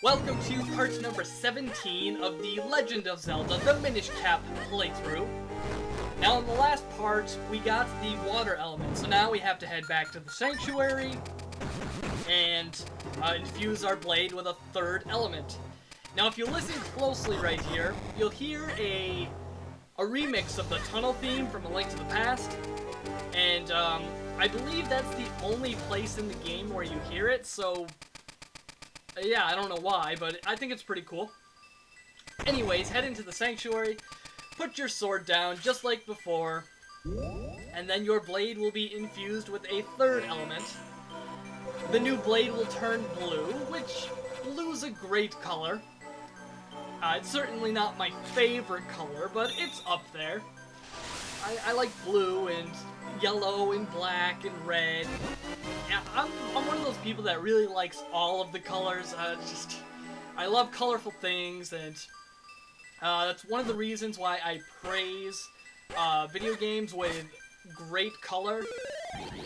Welcome to part number 17 of the Legend of Zelda, the Minish Cap playthrough. Now in the last part, we got the water element, so now we have to head back to the sanctuary and infuse our blade with a third element. Now if you listen closely right here, you'll hear a remix of the tunnel theme from A Link to the Past, and I believe that's the only place in the game where you hear it, so yeah, I don't know why, but I think it's pretty cool. Anyways, head into the sanctuary, put your sword down just like before, and then your blade will be infused with a third element. The new blade will turn blue, which blue's a great color. It's certainly not my favorite color, but it's up there. I like blue and yellow and black and red. Yeah, I'm one of those people that really likes all of the colors. I love colorful things, and that's one of the reasons why I praise video games with great color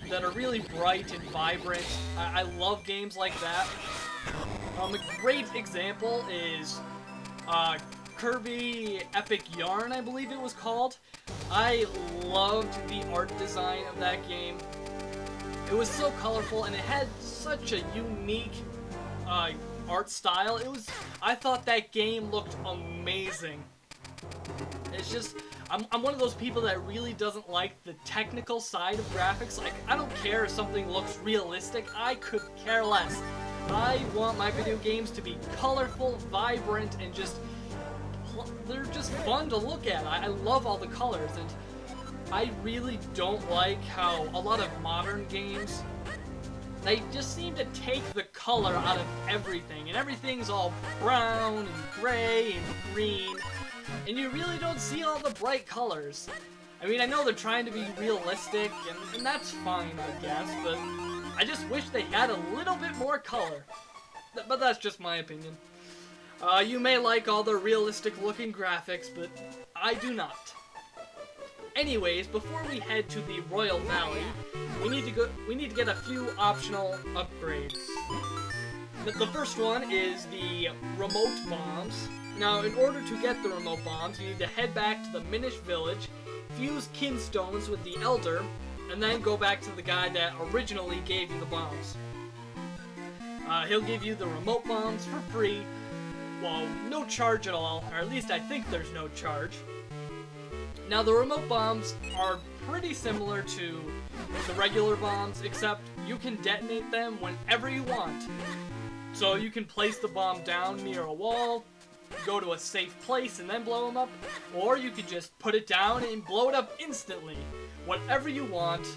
that are really bright and vibrant. I love games like that. A great example is Kirby Epic Yarn, I believe it was called. I loved the art design of that game. It was so colorful and it had such a unique art style. I thought that game looked amazing. It's just, I'm one of those people that really doesn't like the technical side of graphics. Like, I don't care if something looks realistic, I could care less. I want my video games to be colorful, vibrant, and they're just fun to look at. I love all the colors, and I really don't like how a lot of modern games, they just seem to take the color out of everything, and everything's all brown and gray and green, and you really don't see all the bright colors. I mean, I know they're trying to be realistic, and that's fine, I guess, but I just wish they had a little bit more color. But that's just my opinion. You may like all the realistic-looking graphics, but I do not. Anyways, before we head to the Royal Valley, we need to get a few optional upgrades. The first one is the remote bombs. Now, in order to get the remote bombs, you need to head back to the Minish village, fuse kinstones with the Elder, and then go back to the guy that originally gave you the bombs. He'll give you the remote bombs for free. Well, no charge at all, or at least I think there's no charge. Now, the remote bombs are pretty similar to the regular bombs, except you can detonate them whenever you want. So you can place the bomb down near a wall, go to a safe place and then blow them up, or you could just put it down and blow it up instantly. Whatever you want.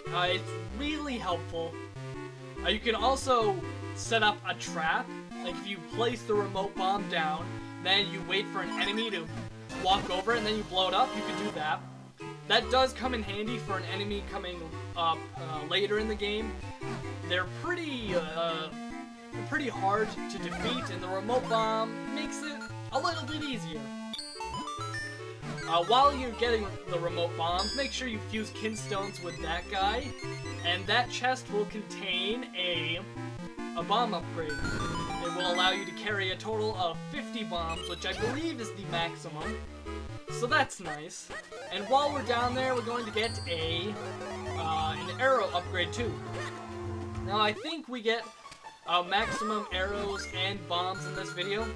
It's really helpful. You can also set up a trap. Like, if you place the remote bomb down, then you wait for an enemy to walk over and then you blow it up, you can do that. That does come in handy for an enemy coming up later in the game. They're pretty hard to defeat, and the remote bomb makes it a little bit easier. While you're getting the remote bombs, make sure you fuse kinstones with that guy, and that chest will contain a bomb upgrade. It will allow you to carry a total of 50 bombs, which I believe is the maximum. So that's nice. And while we're down there, we're going to get an arrow upgrade too. Now I think we get maximum arrows and bombs in this video.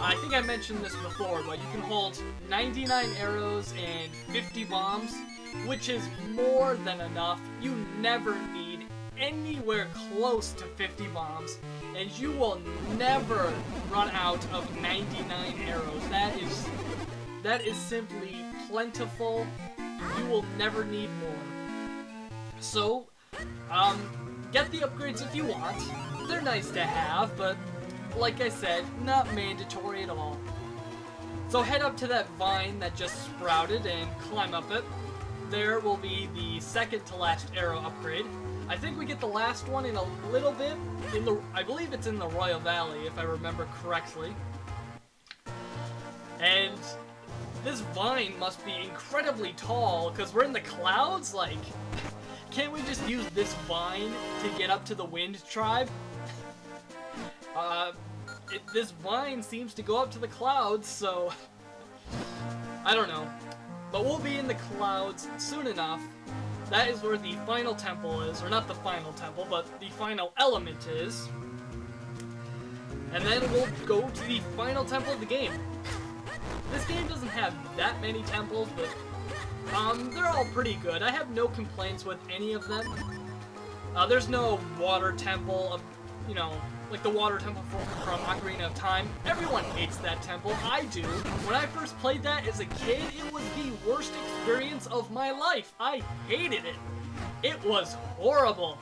I think I mentioned this before, but you can hold 99 arrows and 50 bombs, which is more than enough. You never need anywhere close to 50 bombs, and you will never run out of 99 arrows. That is simply plentiful. You will never need more. So, get the upgrades if you want. They're nice to have, but like I said, not mandatory at all. So head up to that vine that just sprouted and climb up it. There will be the second to last arrow upgrade. I think we get the last one in a little bit. I believe it's in the Royal Valley, if I remember correctly. And this vine must be incredibly tall, because we're in the clouds. Like, can't we just use this vine to get up to the Wind Tribe? this vine seems to go up to the clouds, so I don't know. But we'll be in the clouds soon enough. That is where the final temple is, or not the final temple, but the final element is. And then we'll go to the final temple of the game. This game doesn't have that many temples, but they're all pretty good. I have no complaints with any of them. There's no water temple, you know, like the water temple from Ocarina of Time. Everyone hates that temple. I do. When I first played that as a kid, it was the worst experience of my life. I hated it. It was horrible.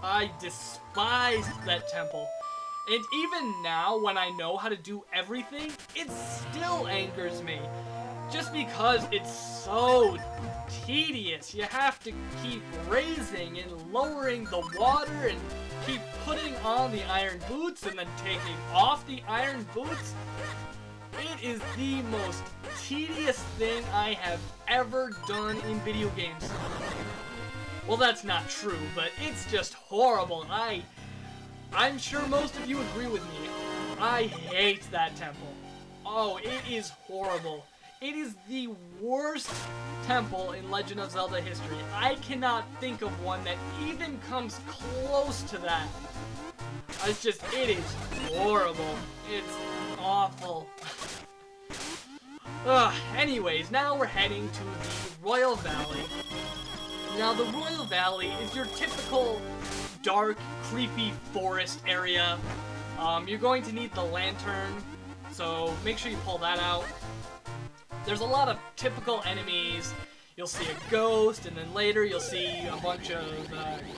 I despised that temple. And even now, when I know how to do everything, it still angers me. Just because it's so tedious. You have to keep raising and lowering the water and keep putting on the iron boots and then taking off the iron boots. It is the most tedious thing I have ever done in video games. Well, that's not true, but it's just horrible. I'm sure most of you agree with me. I hate that temple. Oh, it is horrible. It is the worst temple in Legend of Zelda history. I cannot think of one that even comes close to that. It is horrible. It's awful. Anyways, now we're heading to the Royal Valley. Now, the Royal Valley is your typical dark, creepy forest area. You're going to need the lantern, so make sure you pull that out. There's a lot of typical enemies. You'll see a ghost, and then later you'll see a bunch of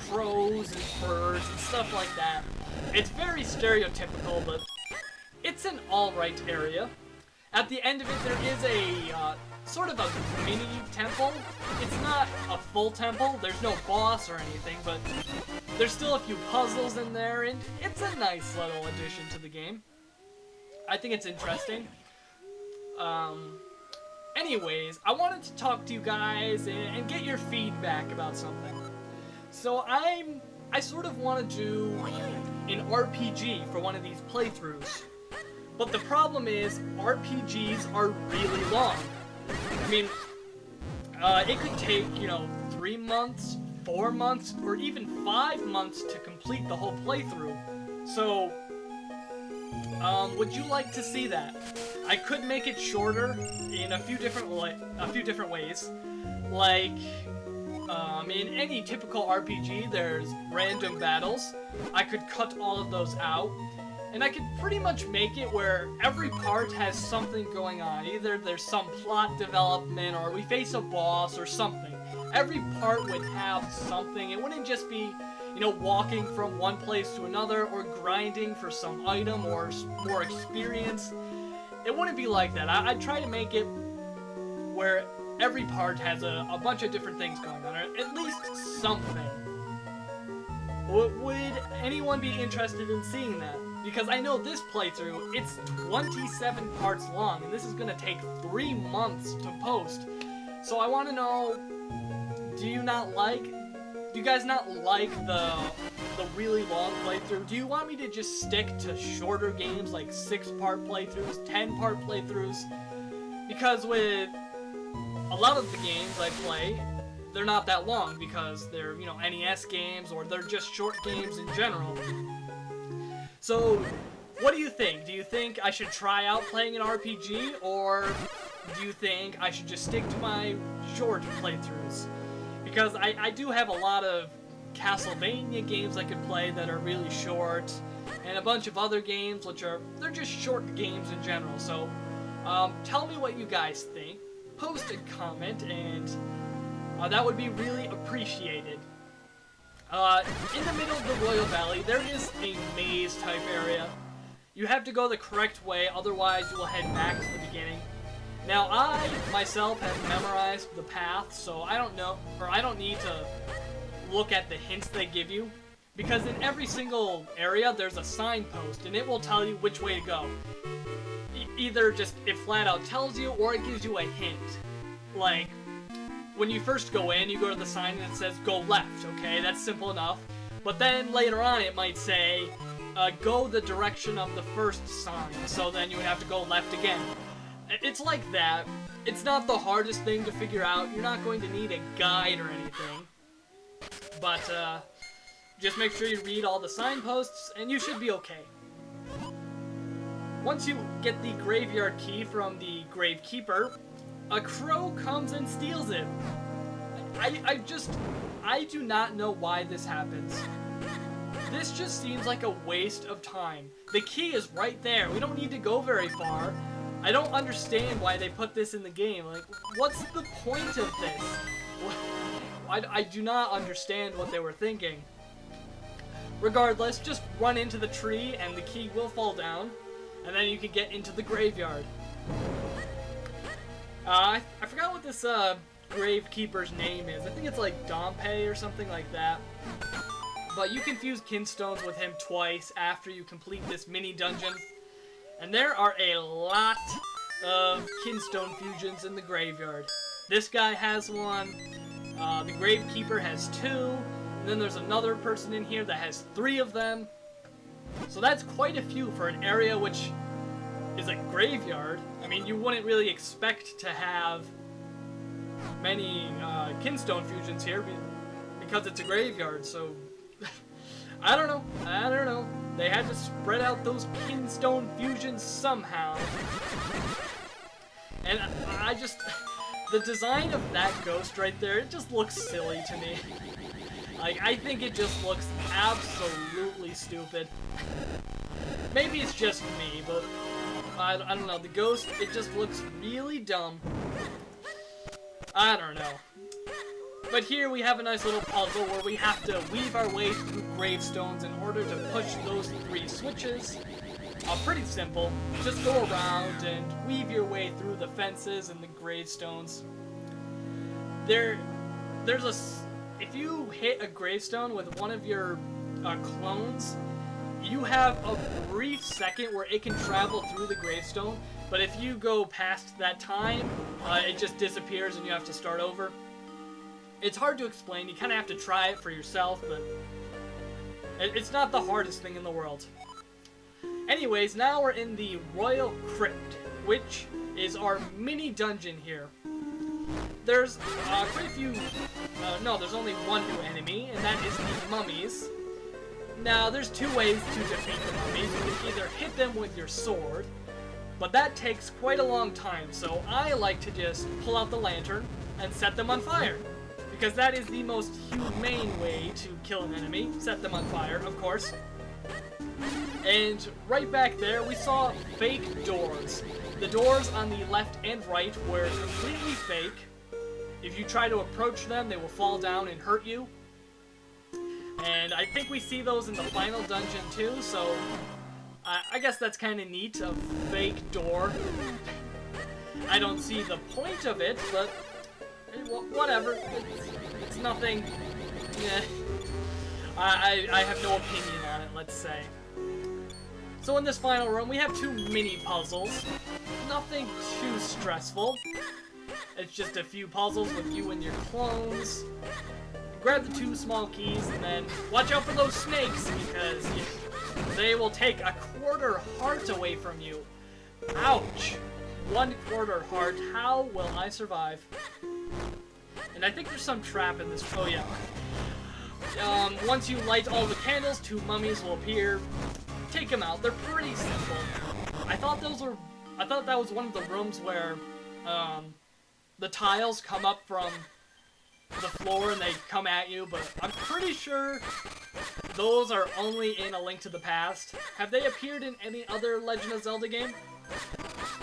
crows and birds and stuff like that. It's very stereotypical, but it's an alright area. At the end of it, there is a sort of a mini temple. It's not a full temple. There's no boss or anything, but there's still a few puzzles in there, and it's a nice little addition to the game. I think it's interesting. Anyways, I wanted to talk to you guys and get your feedback about something. So I sort of want to do an RPG for one of these playthroughs. But the problem is, RPGs are really long. I mean, it could take, 3 months, 4 months, or even 5 months to complete the whole playthrough. So, would you like to see that? I could make it shorter in a few different ways. Like, in any typical RPG, there's random battles. I could cut all of those out. And I could pretty much make it where every part has something going on. Either there's some plot development, or we face a boss, or something. Every part would have something. It wouldn't just be, walking from one place to another, or grinding for some item, or more experience. It wouldn't be like that. I'd try to make it where every part has a bunch of different things going on, or at least something. Would anyone be interested in seeing that? Because I know this playthrough, it's 27 parts long, and this is going to take 3 months to post. So I want to know, do you guys not like the really long playthrough? Do you want me to just stick to shorter games like 6-part playthroughs, 10-part playthroughs? Because with a lot of the games I play, they're not that long because they're, NES games, or they're just short games in general. So, what do you think? Do you think I should try out playing an RPG, or do you think I should just stick to my short playthroughs? Because I do have a lot of Castlevania games I could play that are really short, and a bunch of other games which they're just short games in general. So, tell me what you guys think. Post a comment, and that would be really appreciated. In the middle of the Royal Valley, there is a maze-type area. You have to go the correct way, otherwise you will head back to the beginning. Now, I, myself, have memorized the path, so I don't need to look at the hints they give you, because in every single area, there's a signpost, and it will tell you which way to go. Either just, it flat out tells you, or it gives you a hint. Like, when you first go in, you go to the sign and it says, go left, okay? That's simple enough. But then later on it might say, go the direction of the first sign, so then you would have to go left again. It's like that. It's not the hardest thing to figure out. You're not going to need a guide or anything. But just make sure you read all the signposts, and you should be okay. Once you get the graveyard key from the gravekeeper, a crow comes and steals it. I do not know why this happens. This just seems like a waste of time. The key is right there. We don't need to go very far. I don't understand why they put this in the game. Like, what's the point of this? I do not understand what they were thinking. Regardless, just run into the tree and the key will fall down, and then you can get into the graveyard. I forgot what this gravekeeper's name is. I think it's like Dompe or something like that. But you can fuse kinstones with him twice after you complete this mini dungeon. And there are a lot of kinstone fusions in the graveyard. This guy has one, the gravekeeper has 2, and then there's another person in here that has 3 of them. So that's quite a few for an area which is a graveyard. I mean, you wouldn't really expect to have many kinstone fusions here because it's a graveyard, so I don't know. They had to spread out those kinstone fusions somehow. And the design of that ghost right there, it just looks silly to me. Like, I think it just looks absolutely stupid. Maybe it's just me, but I don't know. The ghost, it just looks really dumb. I don't know. But here we have a nice little puzzle where we have to weave our way through gravestones in order to push those 3 switches. Pretty simple. Just go around and weave your way through the fences and the gravestones. If you hit a gravestone with one of your clones, you have a brief second where it can travel through the gravestone, but if you go past that time, it just disappears and you have to start over. It's hard to explain, you kind of have to try it for yourself, but it's not the hardest thing in the world. Anyways, now we're in the Royal Crypt, which is our mini dungeon here. There's quite a few, no, there's only one new enemy, and that is the mummies. Now, there's 2 ways to defeat the mummies. You can either hit them with your sword, but that takes quite a long time, so I like to just pull out the lantern and set them on fire. Because that is the most humane way to kill an enemy. Set them on fire, of course. And right back there, we saw fake doors. The doors on the left and right were completely fake. If you try to approach them, they will fall down and hurt you. And I think we see those in the final dungeon too, so I guess that's kind of neat, a fake door. I don't see the point of it, but whatever. It's nothing. Yeah. I have no opinion on it, let's say. So in this final room, we have 2 mini puzzles. Nothing too stressful. It's just a few puzzles with you and your clones. Grab the 2 small keys, and then watch out for those snakes, because they will take a 1/4 heart away from you. Ouch! 1/4 heart. How will I survive? And I think there's some trap in this. Oh yeah. Once you light all the candles, 2 mummies will appear. Take them out. They're pretty simple. I thought that was one of the rooms where the tiles come up from the floor and they come at you, but I'm pretty sure those are only in A Link to the Past. Have they appeared in any other Legend of Zelda game?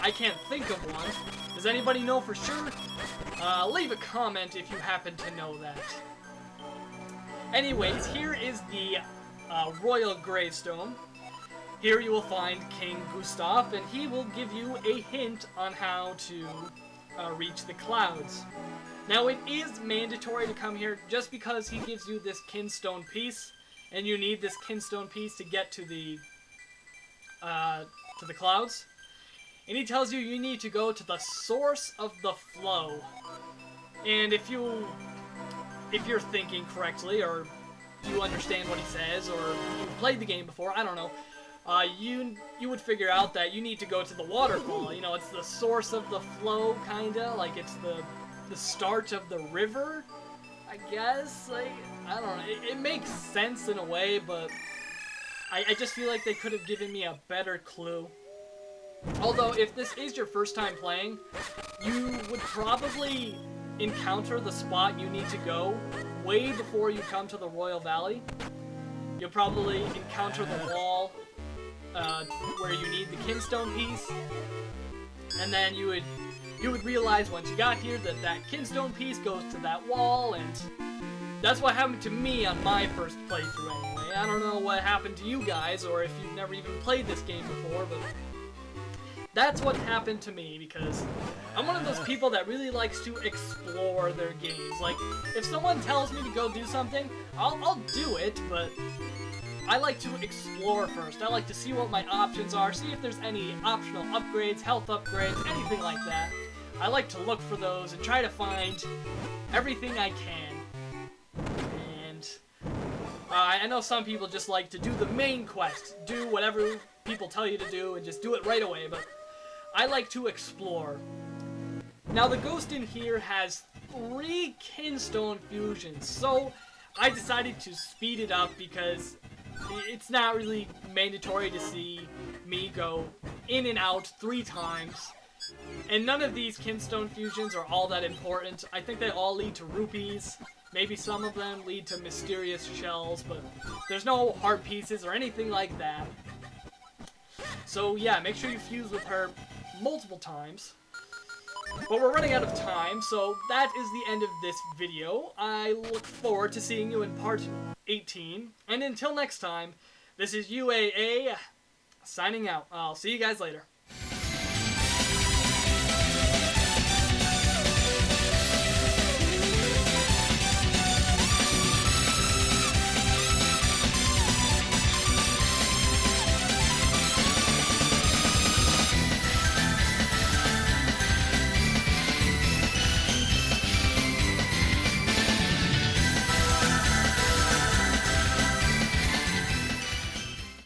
I can't think of one. Does anybody know for sure? Leave a comment if you happen to know that. Anyways, here is the Royal Gravestone. Here you will find King Gustaf, and he will give you a hint on how to reach the clouds. Now, it is mandatory to come here just because he gives you this kinstone piece, and you need this kinstone piece to get to the clouds. And he tells you you need to go to the source of the flow. And if you're thinking correctly, or you understand what he says, or you've played the game before, I don't know, you would figure out that you need to go to the waterfall. You know, it's the source of the flow, kinda, like it's the start of the river, I guess. Like, I don't know, it makes sense in a way, but I just feel like they could have given me a better clue. Although, if this is your first time playing, you would probably encounter the spot you need to go way before you come to the Royal Valley. You'll probably encounter the wall where you need the Kinstone piece, and then you would realize once you got here that that Kinstone piece goes to that wall, and that's what happened to me on my first playthrough anyway. I don't know what happened to you guys, or if you've never even played this game before, but that's what happened to me, because I'm one of those people that really likes to explore their games. Like, if someone tells me to go do something, I'll do it, but I like to explore first. I like to see what my options are, see if there's any optional upgrades, health upgrades, anything like that. I like to look for those and try to find everything I can. And I know some people just like to do the main quest, do whatever people tell you to do and just do it right away, but I like to explore. Now, the ghost in here has 3 Kinstone fusions, so I decided to speed it up because it's not really mandatory to see me go in and out 3 times. And none of these Kinstone fusions are all that important. I think they all lead to rupees. Maybe some of them lead to mysterious shells, but there's no heart pieces or anything like that. So yeah, make sure you fuse with her multiple times. But we're running out of time, so that is the end of this video. I look forward to seeing you in part 18. And until next time, this is UAA signing out. I'll see you guys later.